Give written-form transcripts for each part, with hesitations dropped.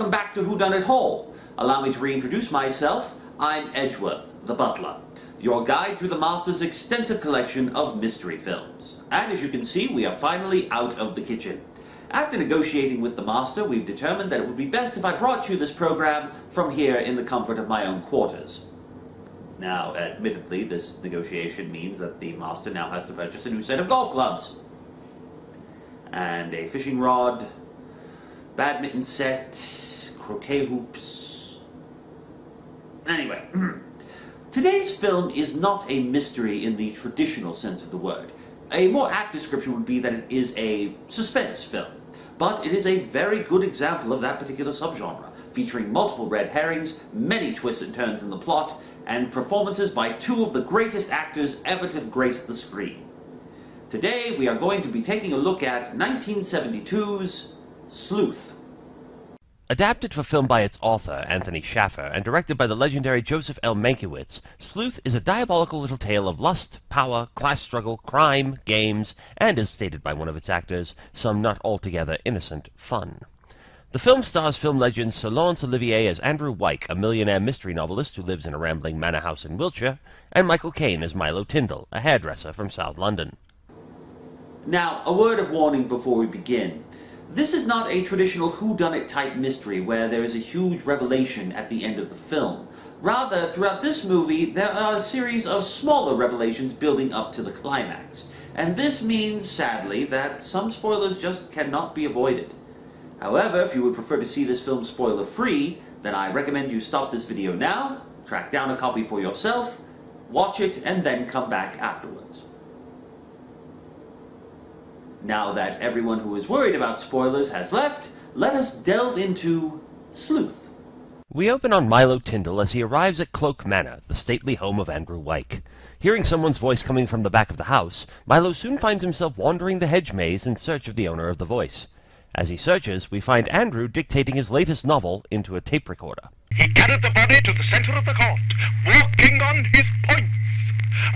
welcome back to Whodunit Hall. Allow me to reintroduce myself. I'm Edgeworth, the butler, your guide through the Master's extensive collection of mystery films. And as you can see, we are finally out of the kitchen. After negotiating with the Master, we've determined that it would be best if I brought you this program from here in the comfort of my own quarters. Now, admittedly, this negotiation means that the Master now has to purchase a new set of golf clubs, and a fishing rod, badminton set, croquet hoops. Anyway, today's film is not a mystery in the traditional sense of the word. A more apt description would be that it is a suspense film, but it is a very good example of that particular subgenre, featuring multiple red herrings, many twists and turns in the plot, and performances by two of the greatest actors ever to grace the screen. Today we are going to be taking a look at 1972's Sleuth. Adapted for film by its author, Anthony Shaffer, and directed by the legendary Joseph L. Mankiewicz, Sleuth is a diabolical little tale of lust, power, class struggle, crime, games, and, as stated by one of its actors, some not altogether innocent fun. The film stars film legend Sir Laurence Olivier as Andrew Wyke, a millionaire mystery novelist who lives in a rambling manor house in Wiltshire, and Michael Caine as Milo Tyndall, a hairdresser from South London. Now, a word of warning before we begin. This is not a traditional whodunit type mystery where there is a huge revelation at the end of the film. Rather, throughout this movie, there are a series of smaller revelations building up to the climax. And this means, sadly, that some spoilers just cannot be avoided. However, if you would prefer to see this film spoiler-free, then I recommend you stop this video now, track down a copy for yourself, watch it, and then come back afterwards. Now that everyone who is worried about spoilers has left, let us delve into Sleuth. We open on Milo Tyndall as he arrives at Cloak Manor, the stately home of Andrew Wyke. Hearing someone's voice coming from the back of the house, Milo soon finds himself wandering the hedge maze in search of the owner of the voice. As he searches, we find Andrew dictating his latest novel into a tape recorder. He carried the body to the center of the court, walking on his points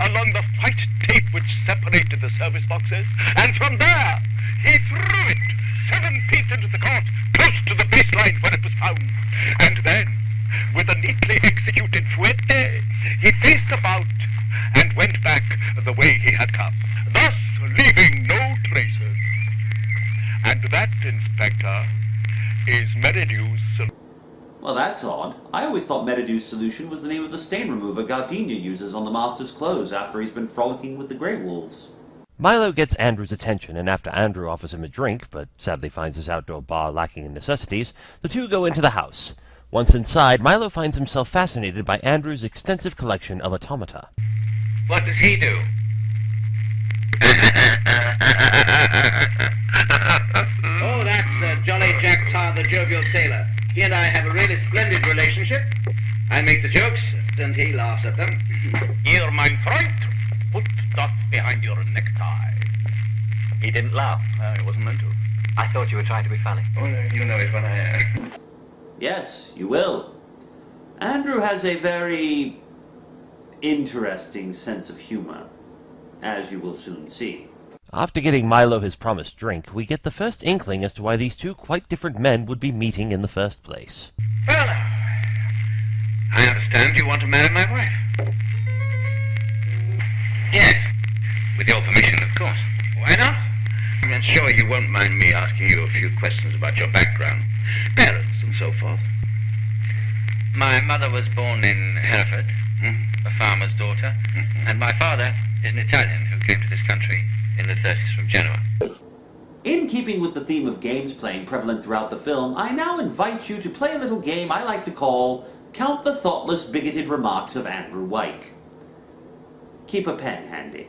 along the white tape which separated the service boxes, and from there he threw it 7 feet into the court, close to the baseline where it was found. And then, with a neatly executed fouette, he faced about and went back the way he had come, thus leaving no traces. And that, Inspector, is Meridew's solution. Well, that's odd. I always thought Meridew's solution was the name of the stain remover Gardenia uses on the Master's clothes after he's been frolicking with the Grey Wolves. Milo gets Andrew's attention, and after Andrew offers him a drink, but sadly finds his outdoor bar lacking in necessities, the two go into the house. Once inside, Milo finds himself fascinated by Andrew's extensive collection of automata. What does he do? Oh, that's Jolly Jack Tar, the jovial sailor. He and I have a really splendid relationship. I make the jokes, and he laughs at them. Here, mein Freund, put that behind your necktie. He didn't laugh. He wasn't meant to. I thought you were trying to be funny. Oh, no, you know it when I am. Yes, you will. Andrew has a very interesting sense of humor, as you will soon see. After getting Milo his promised drink, we get the first inkling as to why these two quite different men would be meeting in the first place. Well, I understand you want to marry my wife. Yes, with your permission, of course. Why not? I'm sure you won't mind me asking you a few questions about your background, parents, and so forth. My mother was born in Hereford, a farmer's daughter, and my father is an Italian who came to this country in the 30s from Genoa. In keeping with the theme of games playing prevalent throughout the film, I now invite you to play a little game I like to call Count the Thoughtless Bigoted Remarks of Andrew Wyke. Keep a pen handy.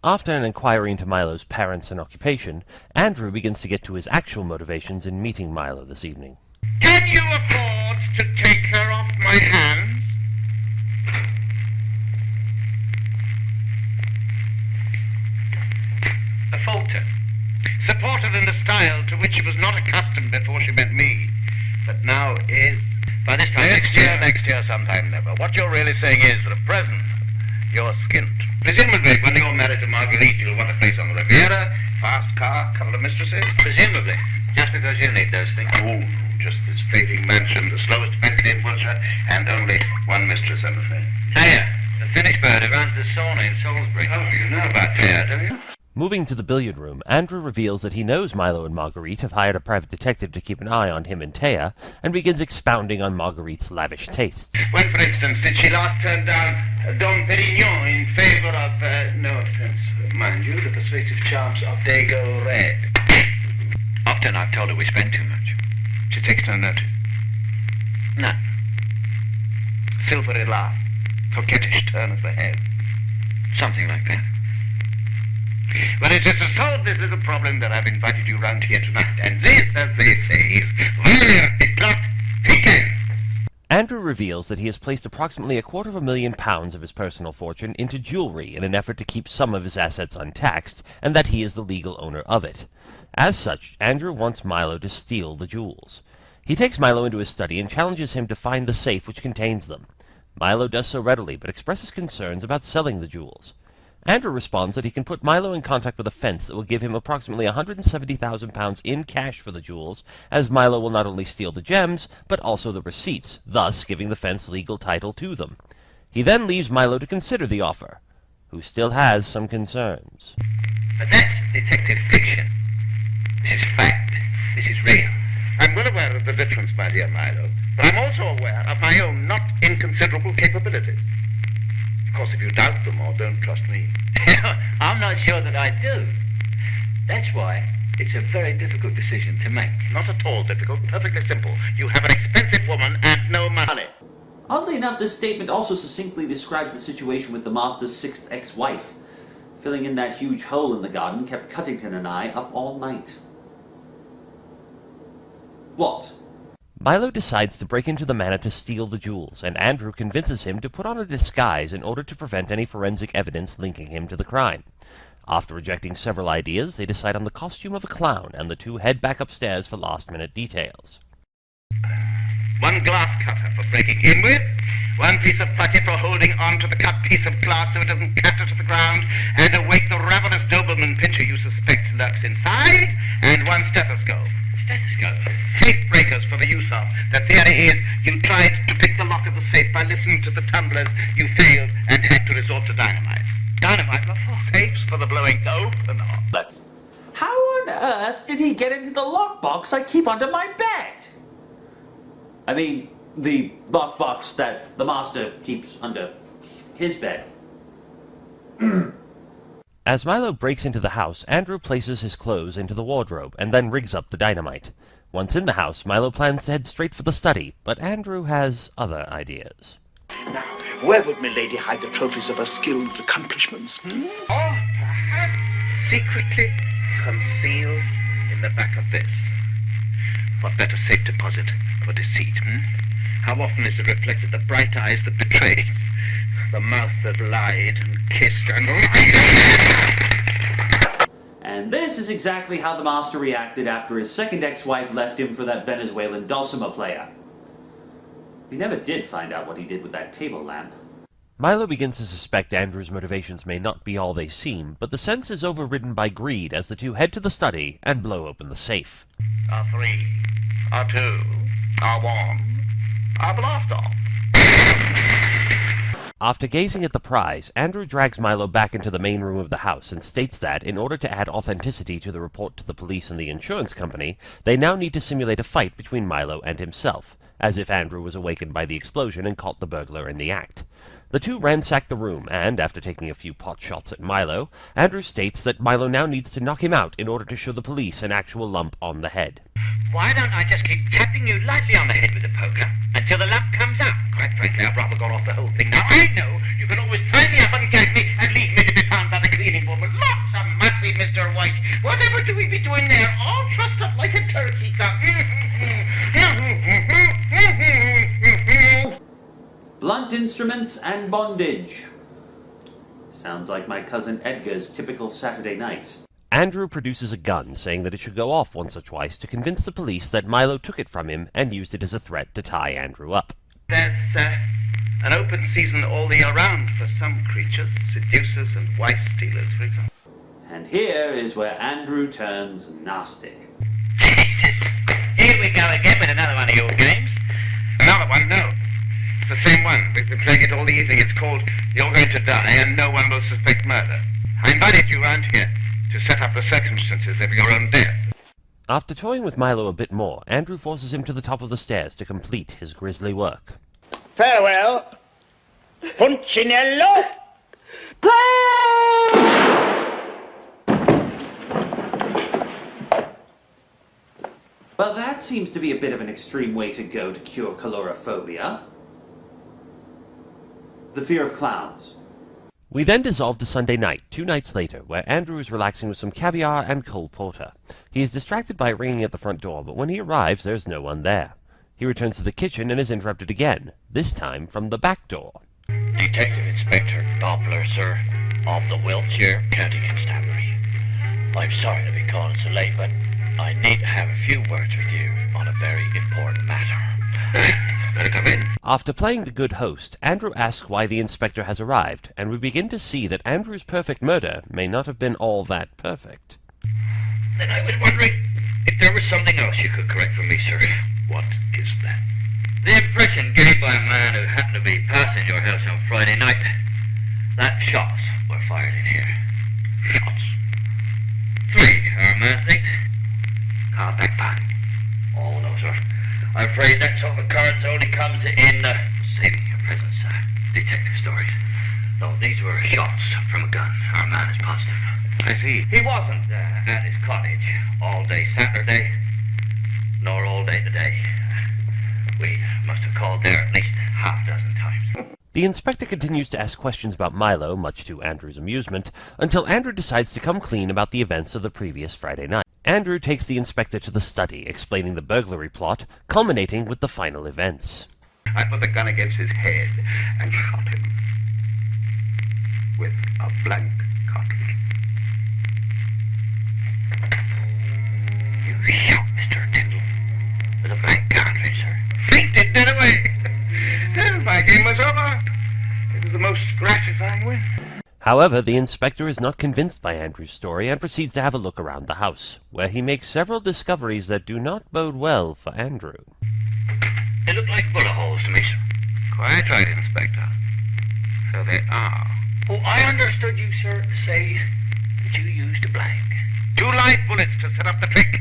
After an inquiry into Milo's parents and occupation, Andrew begins to get to his actual motivations in meeting Milo this evening. Can you afford to take her off my hands? A falter, supported in a style to which she was not accustomed before she met me, but now is. By this time next year sometime never. What you're really saying is that at present you're skint. Presumably, when you're married to Marguerite, you'll want a place on the Riviera, fast car, couple of mistresses. Presumably. Just because you need those things? Oh, just this fading mansion, the slowest Bentley in Wiltshire, and only one mistress, I'm afraid. Taya, the Finnish bird who runs the sauna in Salisbury. Oh, you know about Taya, don't you? Moving to the billiard room, Andrew reveals that he knows Milo and Marguerite have hired a private detective to keep an eye on him and Taya, and begins expounding on Marguerite's lavish tastes. When, for instance, did she last turn down Dom Perignon in favor of, no offense, mind you, the persuasive charms of Dago Red? Often I've told her we spend too much. She takes no notice. No. Silvery laugh, coquettish turn of the head. Something like that. Well, it is to solve this little problem that I've invited you round here tonight. And this, as they say, is where the plot begins. Andrew reveals that he has placed approximately £250,000 of his personal fortune into jewelry in an effort to keep some of his assets untaxed, and that he is the legal owner of it. As such, Andrew wants Milo to steal the jewels. He takes Milo into his study and challenges him to find the safe which contains them. Milo does so readily, but expresses concerns about selling the jewels. Andrew responds that he can put Milo in contact with a fence that will give him approximately £170,000 in cash for the jewels, as Milo will not only steal the gems, but also the receipts, thus giving the fence legal title to them. He then leaves Milo to consider the offer, who still has some concerns. But that's detective fiction. This is fact. This is real. I'm well aware of the difference, my dear Milo, but I'm also aware of my own not inconsiderable capabilities. Of course, if you doubt them or don't trust me. I'm not sure that I do. That's why it's a very difficult decision to make. Not at all difficult, perfectly simple. You have an expensive woman and no money. Oddly enough, this statement also succinctly describes the situation with the master's sixth ex-wife. Filling in that huge hole in the garden kept Cuttington and I up all night. What? Milo decides to break into the manor to steal the jewels, and Andrew convinces him to put on a disguise in order to prevent any forensic evidence linking him to the crime. After rejecting several ideas, they decide on the costume of a clown, and the two head back upstairs for last-minute details. One glass cutter for breaking in with, one piece of putty for holding on to the cut piece of glass so it doesn't clatter to the ground and awake the ravenous Doberman pincher you suspect lurks inside, and one stethoscope. Safe breakers for the use of. The theory is you tried to pick the lock of the safe by listening to the tumblers. You failed and had to resort to dynamite. Dynamite? What for? Safes for the blowing open off. How on earth did he get into the lockbox I keep under my bed? I mean, the lockbox that the master keeps under his bed. As Milo breaks into the house, Andrew places his clothes into the wardrobe and then rigs up the dynamite. Once in the house, Milo plans to head straight for the study, but Andrew has other ideas. Now, where would milady hide the trophies of her skilled accomplishments? Or perhaps secretly concealed in the back of this. What better safe deposit for deceit, How often is it reflected the bright eyes that betrayed, the mouth that lied and kissed and lied? And this is exactly how the master reacted after his second ex-wife left him for that Venezuelan dulcimer player. We never did find out what he did with that table lamp. Milo begins to suspect Andrew's motivations may not be all they seem, but the sense is overridden by greed as the two head to the study and blow open the safe. R3, R2, R1, R blast off. After gazing at the prize, Andrew drags Milo back into the main room of the house and states that, in order to add authenticity to the report to the police and the insurance company, they now need to simulate a fight between Milo and himself, as if Andrew was awakened by the explosion and caught the burglar in the act. The two ransack the room, and, after taking a few pot shots at Milo, Andrew states that Milo now needs to knock him out in order to show the police an actual lump on the head. Why don't I just keep tapping you lightly on the head with the poker until the lump comes out? Quite frankly, I'd rather go off the whole thing. Now, I know you can always tie me up and gag me and leave me to be found by the cleaning woman. Lots of mercy, Mr. White. Whatever do we be doing there? All trussed up like a turkey cock. Blunt instruments and bondage. Sounds like my cousin Edgar's typical Saturday night. Andrew produces a gun, saying that it should go off once or twice to convince the police that Milo took it from him and used it as a threat to tie Andrew up. There's an open season all the year round for some creatures, seducers and wife-stealers, for example. And here is where Andrew turns nasty. Jesus Jesus! Here we go again with another one of your games. Another one? No. It's the same one. We've been playing it all the evening. It's called You're Going to Die and No One Will Suspect Murder. I invited you round here to set up the circumstances of your own death. After toying with Milo a bit more, Andrew forces him to the top of the stairs to complete his grisly work. Farewell, Punchinello. Well, that seems to be a bit of an extreme way to go to cure calorophobia. The fear of clowns. We then dissolve to Sunday night, 2 nights later, where Andrew is relaxing with some caviar and Cole Porter. He is distracted by ringing at the front door, but when he arrives, there's no one there. He returns to the kitchen and is interrupted again, this time from the back door. Detective Inspector Doppler, sir, of the Wiltshire County Constabulary. I'm sorry to be calling so late, but I need to have a few words with you on a very important matter. Better come in. After playing the good host, Andrew asks why the inspector has arrived, and we begin to see that Andrew's perfect murder may not have been all that perfect. Then I was wondering if there was something else you could correct for me, sir. What is that? The impression gave by a man who happened to be passing your house on Friday night that shots were fired in here. Shots. 3, our man thinks. Car backpack. Oh, no, sir. I'm afraid that sort of cards only comes in, saving your presence, detective stories. No, these were shots from a gun. Our man is positive. I see. He wasn't at his cottage all day Saturday, nor all day today. We must have called there at least half a dozen times. The inspector continues to ask questions about Milo, much to Andrew's amusement, until Andrew decides to come clean about the events of the previous Friday night. Andrew takes the inspector to the study, explaining the burglary plot, culminating with the final events. I put the gun against his head and shot him with a blank cartridge. You shot Mr. Tyndall with a blank cartridge, sir. Fainted dead away. Well, my game was over. It was the most gratifying win. However, the inspector is not convinced by Andrew's story and proceeds to have a look around the house, where he makes several discoveries that do not bode well for Andrew. They look like bullet holes to me, sir. Quite right, Inspector. So they are. Oh, I understood you, sir, to say that you used a blank. 2 live bullets to set up the trick,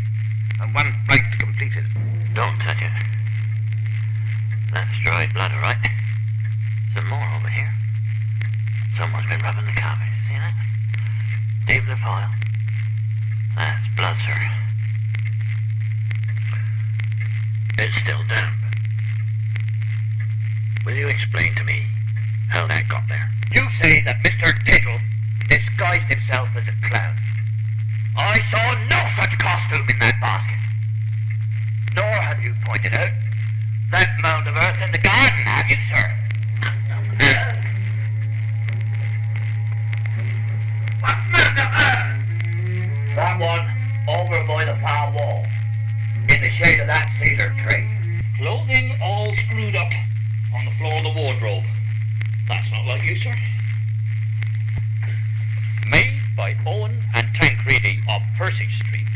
and 1 blank to complete it. Don't touch it. That's dried blood, all right. Some more over here. Someone's been rubbing the carpet. See that? Deep in the pile. That's blood, sir. It's still damp. Will you explain to me how that got there? You say that Mr. Tittle disguised himself as a clown. I saw no such costume in that basket. Nor have you pointed out that mound of earth in the garden, have you, sir? What mound of earth? That one over by the far wall, in the shade of that cedar tree. Clothing all screwed up on the floor of the wardrobe. That's not like you, sir. Made by Owen and Tancredi of Percy Street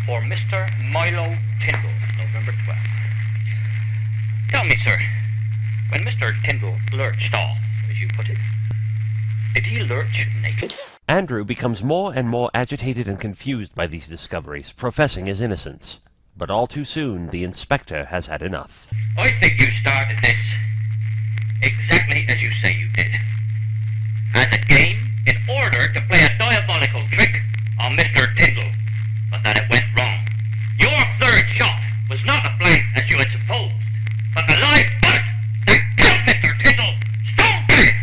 for Mr. Milo Tyndall, November 12th. Tell me, sir, when Mr. Tyndall lurched off, as you put it, did he lurch naked? Andrew becomes more and more agitated and confused by these discoveries, professing his innocence. But all too soon, the inspector has had enough. I think you started this exactly as you say you did. As a game, in order to play a diabolical trick on Mr. Tyndall, but that it went wrong. Your 3rd shot was not a blank as you had supposed, but a live bullet that killed Mr. Tyndall, stone dead.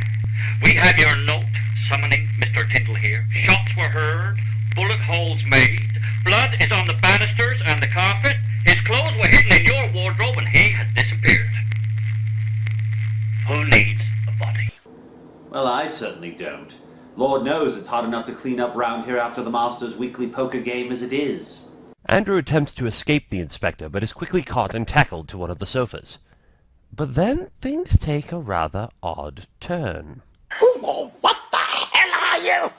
We have your note summoning Mr. Tyndall here. Shots were heard, bullet holes made, blood is on the banisters and the carpet. His clothes were hidden in your wardrobe and he had disappeared. Who needs a body? Well, I certainly don't. Lord knows it's hard enough to clean up round here after the Master's weekly poker game as it is. Andrew attempts to escape the inspector, but is quickly caught and tackled to one of the sofas. But then things take a rather odd turn. Oh, what the hell are you?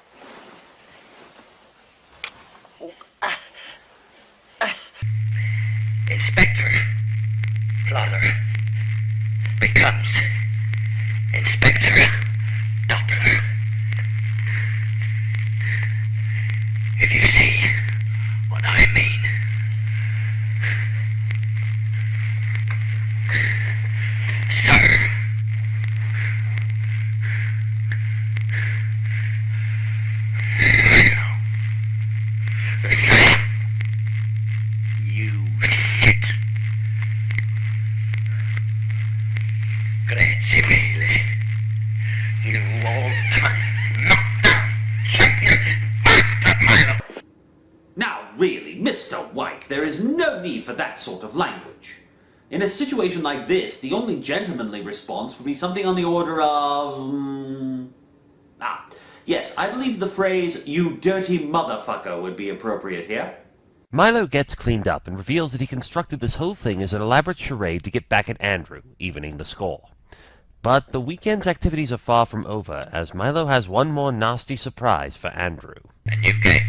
Inspector Lawler becomes Inspector Doppler. If you see what I mean. Sir. You shit. Grazie mille. You all-time knockdown champion bastard, Milo. Now, really, Mr. Wyke, there is no need for that sort of language. In a situation like this, the only gentlemanly response would be something on the order of... yes, I believe the phrase, "you dirty motherfucker," would be appropriate here. Milo gets cleaned up and reveals that he constructed this whole thing as an elaborate charade to get back at Andrew, evening the score. But the weekend's activities are far from over, as Milo has one more nasty surprise for Andrew. A new game.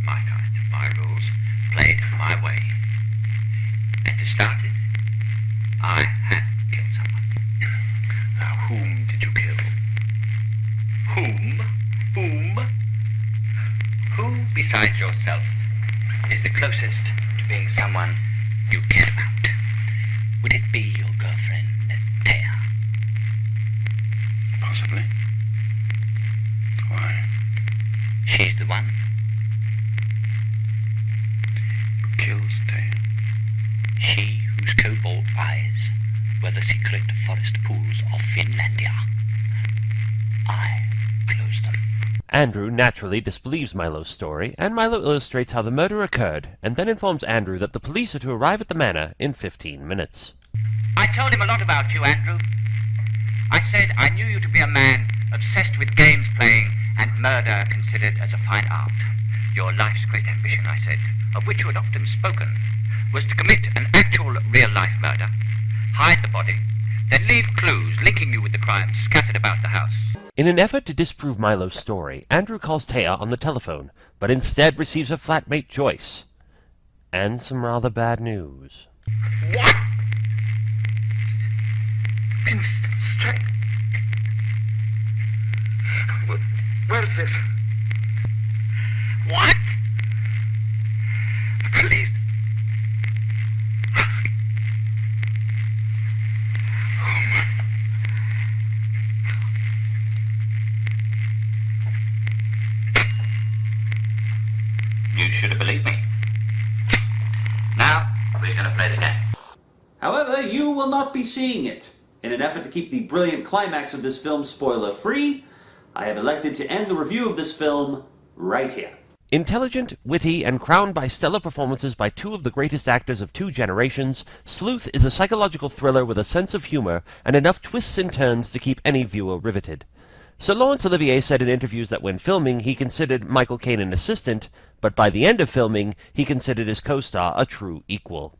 My kind, my rules, played my way. And to start it, I had killed someone. Now, whom did you kill? Whom? Who besides yourself is the closest to being someone you care about? Would it be your girlfriend, Thea? Possibly. Why? She's the one. You killed Thea? She whose cobalt eyes were the secret forest pools of Finlandia. I closed them. Andrew naturally disbelieves Milo's story, and Milo illustrates how the murder occurred, and then informs Andrew that the police are to arrive at the manor in 15 minutes. I told him a lot about you, Andrew. I said I knew you to be a man obsessed with games playing and murder considered as a fine art. Your life's great ambition, I said, of which you had often spoken, was to commit an actual real-life murder, hide the body, then leave clues linking you with the crimes scattered about the house. In an effort to disprove Milo's story, Andrew calls Thea on the telephone, but instead receives her flatmate Joyce. And some rather bad news. What? Strike. Where's this? What? The police. Oh my. You should have believed me. Now, we're going to play the game. However, you will not be seeing it. In an effort to keep the brilliant climax of this film spoiler-free, I have elected to end the review of this film right here. Intelligent, witty, and crowned by stellar performances by two of the greatest actors of two generations, Sleuth is a psychological thriller with a sense of humor and enough twists and turns to keep any viewer riveted. Sir Laurence Olivier said in interviews that when filming he considered Michael Caine an assistant, but by the end of filming he considered his co-star a true equal.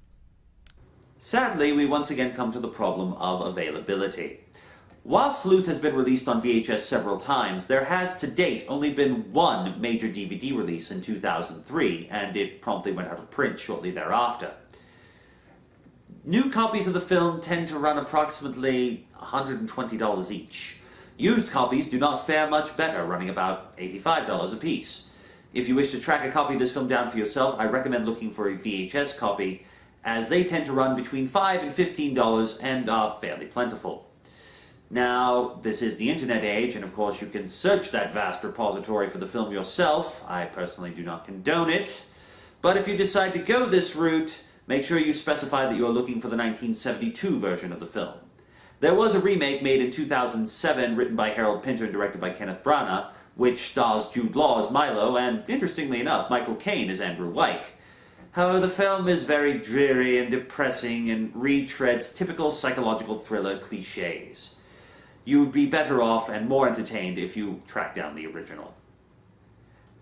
Sadly, we once again come to the problem of availability. While Sleuth has been released on VHS several times, there has to date only been one major DVD release in 2003, and it promptly went out of print shortly thereafter. New copies of the film tend to run approximately $120 each. Used copies do not fare much better, running about $85 a piece. If you wish to track a copy of this film down for yourself, I recommend looking for a VHS copy, as they tend to run between $5 and $15 and are fairly plentiful. Now, this is the internet age, and of course you can search that vast repository for the film yourself. I personally do not condone it. But if you decide to go this route, make sure you specify that you are looking for the 1972 version of the film. There was a remake made in 2007, written by Harold Pinter and directed by Kenneth Branagh, which stars Jude Law as Milo, and, interestingly enough, Michael Caine as Andrew Wyke. However, the film is very dreary and depressing and retreads typical psychological thriller cliches. You would be better off and more entertained if you track down the original.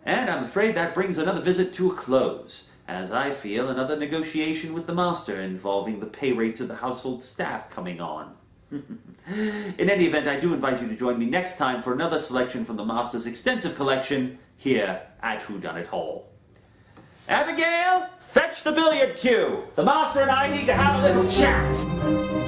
And I'm afraid that brings another visit to a close, as I feel another negotiation with the master involving the pay rates of the household staff coming on. In any event, I do invite you to join me next time for another selection from the master's extensive collection here at Whodunit Hall. Abigail, Fetch the billiard cue! The master and I need to have a little chat!